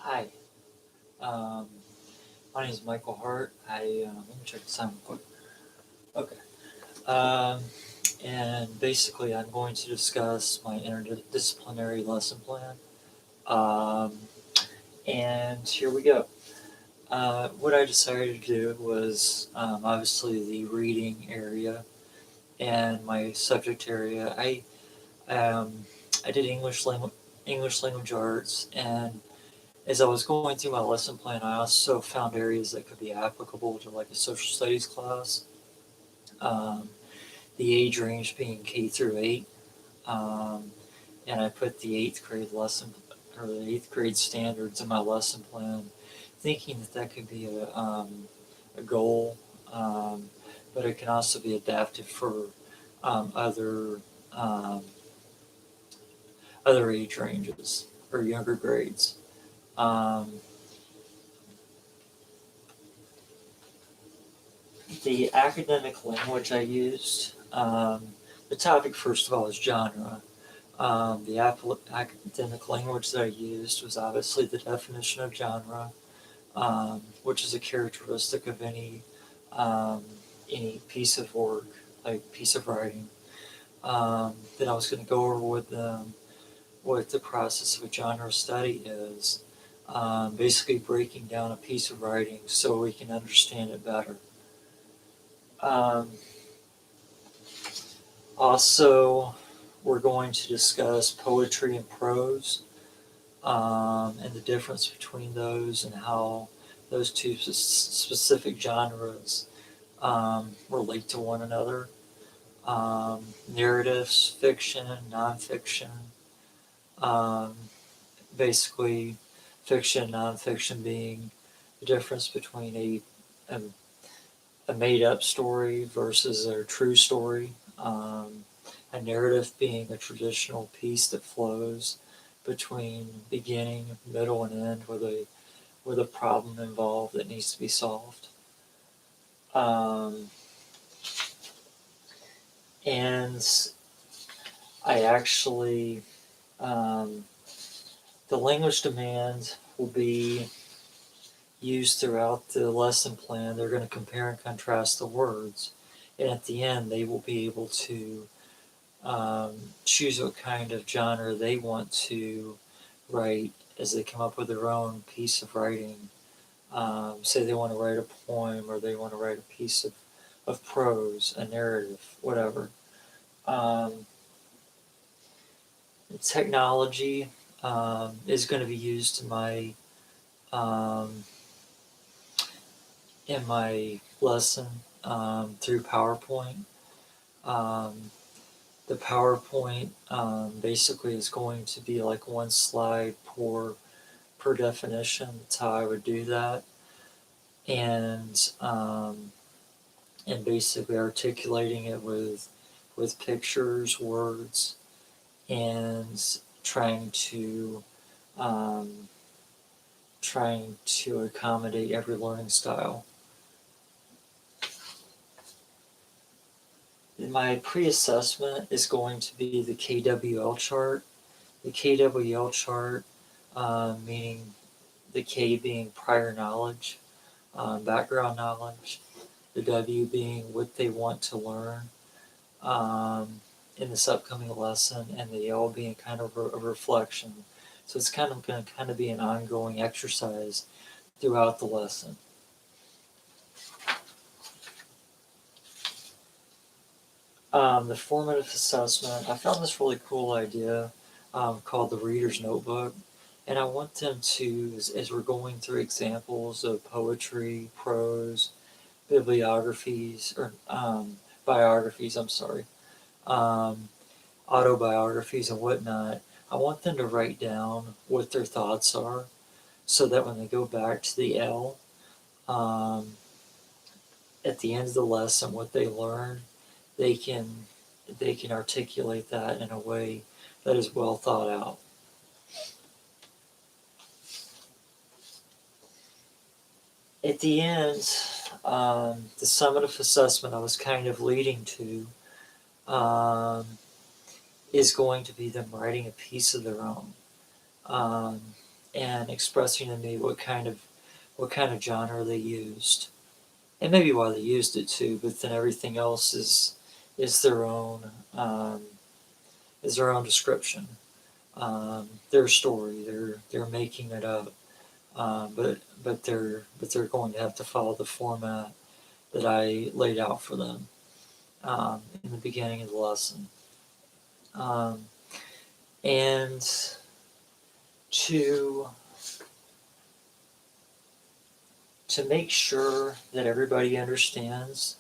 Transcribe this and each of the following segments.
Hi, um, my name is Michael Hart. Let me check the sound real quick. Okay. And basically, I'm going to discuss my interdisciplinary lesson plan. Um, and here we go. What I decided to do was obviously the reading area and my subject area. Um, I did English language arts, and as I was going through my lesson plan, I also found areas that could be applicable to like a social studies class. Um, the age range being K through 8, um, and I put the eighth grade lesson or the eighth grade standards in my lesson plan, thinking that that could be a goal, um, but it can also be adapted for um, other um, other age ranges or younger grades. Um, the academic language I used, the topic, first of all, is genre. The academic language that I used was obviously the definition of genre, which is a characteristic of um, any piece of work, like piece of writing. Then I was going to go over with them what the process of a genre study is, basically breaking down a piece of writing so we can understand it better. Um, Also, we're going to discuss poetry and prose, and the difference between those and how those two specific genres relate to one another. Narratives, fiction, nonfiction, um, basically fiction, nonfiction being the difference between a, a made up story versus a true story. A narrative being a traditional piece that flows between beginning, middle, and end with a problem involved that needs to be solved. Um, and I actually, um, the language demand will be used throughout the lesson plan. They're going to compare and contrast the words. And at the end, they will be able to choose what kind of genre they want to write as they come up with their own piece of writing. Say they want to write a poem or they want to write a piece of prose, a narrative, whatever. Um, Technology is going to be used um, in my lesson through PowerPoint. Um, the PowerPoint basically is going to be like one slide per definition. That's how I would do that, and and basically articulating it with pictures, words, and um, trying to accommodate every learning style. My pre-assessment is going to be the KWL chart. The KWL chart, meaning the K being prior knowledge, background knowledge, the W being what they want to learn in this upcoming lesson, and the L being kind of a reflection. So it's kind of going to kind of be an ongoing exercise throughout the lesson. The formative assessment, I found this really cool idea called the Reader's Notebook. And I want them to, as we're going through examples of poetry, prose, bibliographies, or biographies, I'm sorry, um, autobiographies and whatnot, I want them to write down what their thoughts are so that when they go back to the L, um, at the end of the lesson, what they learn, they can they can articulate that in a way that is well thought out. At the end, the summative assessment I was kind of leading to is going to be them writing a piece of their own. Um, and expressing to me what kind of genre they used, and maybe why they used it too. But then everything else is their own description, their story. They're making it up, but they're going to have to follow the format that I laid out for them in the beginning of the lesson. And to make sure that everybody understands,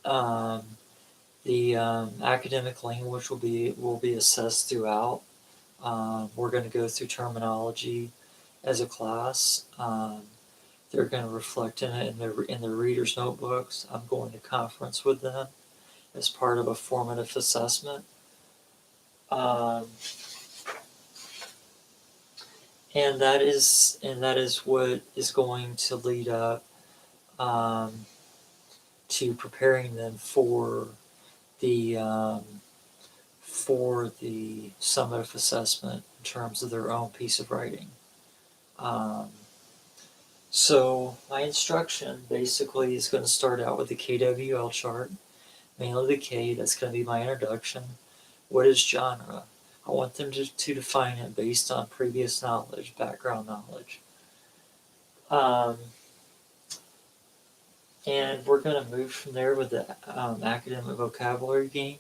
the academic language will be assessed throughout. We're going to go through terminology as a class. They're going to reflect in it in their readers' notebooks. I'm going to conference with them as part of a formative assessment. And that is what is going to lead up to preparing them for the summative assessment in terms of their own piece of writing. So my instruction basically is going to start out with the KWL chart, mainly the K. That's going to be my introduction. What is genre? I want them to define it based on previous knowledge, background knowledge. And we're going to move from there with the academic vocabulary game.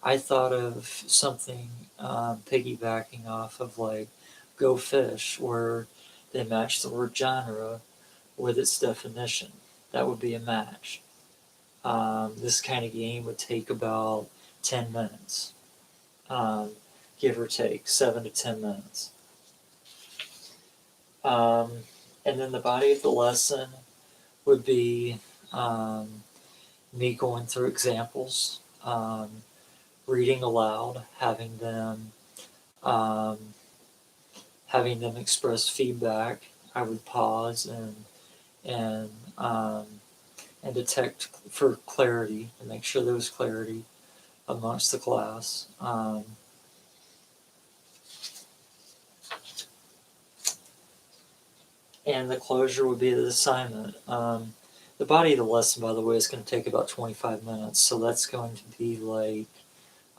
I thought of something piggybacking off of like Go Fish, where they match the word genre with its definition. That would be a match. This kind of game would take about 10 minutes, give or take 7 to 10 minutes. And then the body of the lesson would be me going through examples, reading aloud, having them express feedback. I would pause and detect for clarity and make sure there was clarity amongst the class. And the closure would be the assignment. The body of the lesson, by the way, is going to take about 25 minutes, so that's going to be like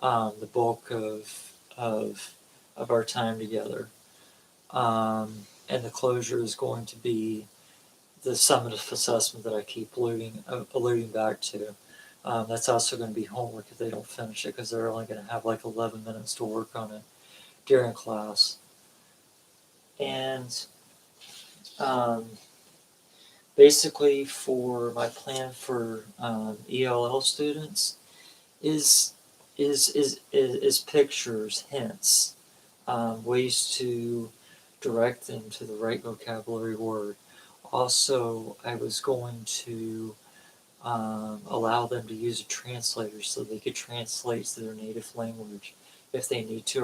the bulk of our time together. And the closure is going to be the summative assessment that I keep alluding back to. That's also going to be homework if they don't finish it, because they're only going to have like 11 minutes to work on it during class. And basically, for my plan for ELL students is pictures, hints, ways to direct them to the right vocabulary word. Also, I was going to allow them to use a translator so they could translate to their native language if they need to, or